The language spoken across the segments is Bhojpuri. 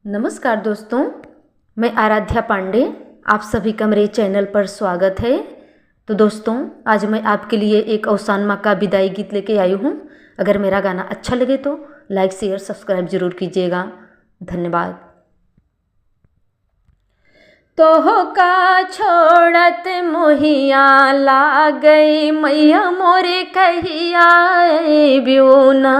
नमस्कार दोस्तों, मैं आराध्या पांडे, आप सभी का मेरे चैनल पर स्वागत है। तो दोस्तों, आज मैं आपके लिए एक अवसान माँ का विदाई गीत लेके आई हूँ। अगर मेरा गाना अच्छा लगे तो लाइक शेयर सब्सक्राइब जरूर कीजिएगा। धन्यवाद। तोहका छोड़त मोहिया लागई मैया मोरे कहिया ब्यूना।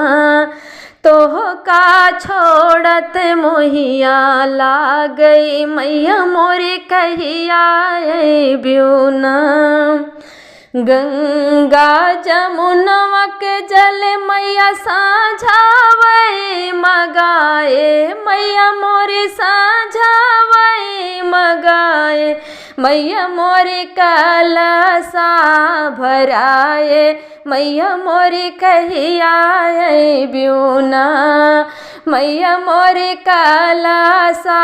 तोहका छोड़त मोहिया लागई मैया मोरे कहिया ब्यूना। गंगा जमुनवा के जल मैया साझावई मगाए मैया मोरे साझावई मगाए मैया मोरे कलसा भराए मैया मोरे कहिया ब्यूना। मैया मोरे कलसा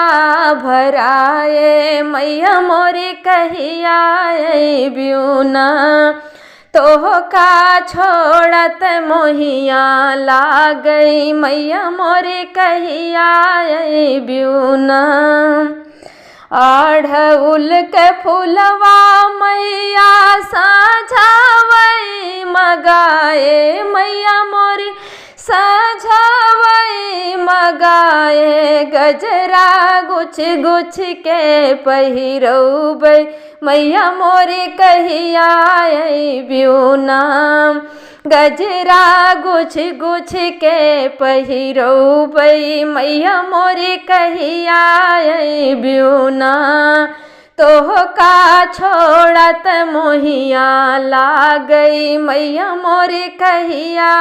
भराए मैया मोरे कहिया ब्यूना। तोहका छोड़त मोहिया लागई मैया मोरे कहिया ब्यूना। अढ़उल के फूलवा मैया साझावई मगाए मैया मोरी साझावई मगाए। गजरा गुछ गुछ के पहिरौबै मैया मोरे कहिया ब्यूना। गजरा गुछ गुछ के पहिरौबै मैया मोरे कहिया ब्यूना। तोहका छोड़त मोहिया लागई मैया मोरे कहिया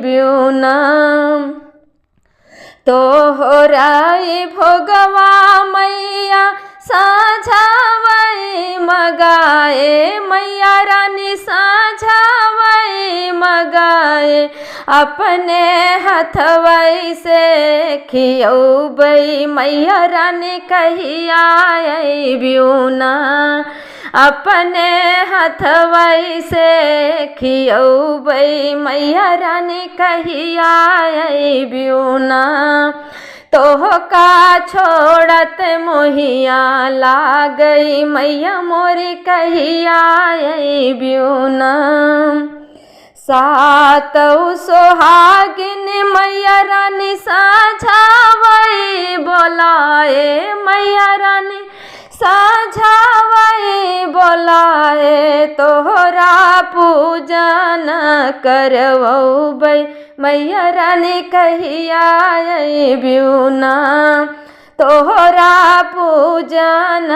ब्यूना। तोहराई भोगवा मैया साझावई मगाए मैया रानी साझावई मगाए। अपने हथवई से खियौबै मैया रानी कहिया ब्यूना। अपने हथवई से खियौबै मैया रानी कहिया ब्यूना। तोहका छोड़त मोहिया लागई मैया मोरे कहिया ब्यूना। सातौ सोहागिन मैया रानी साझावई बोलाए मैया रानी साझावई बोलाए। तोहरा पूजन करवौबै मैया रानी कहिया ब्यूना। तोहरा पूजन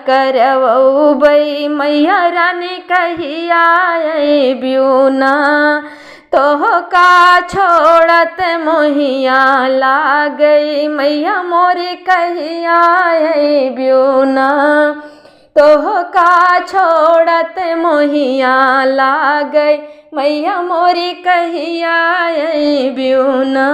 करवौबै मैया रानी कहिया ब्यूना। तोहका छोड़त मोहिया लागई मैया मोरे कहिया ब्यूना। तोहका छोड़त मोहिया लागई मैया मोरे कहिया ब्यूना।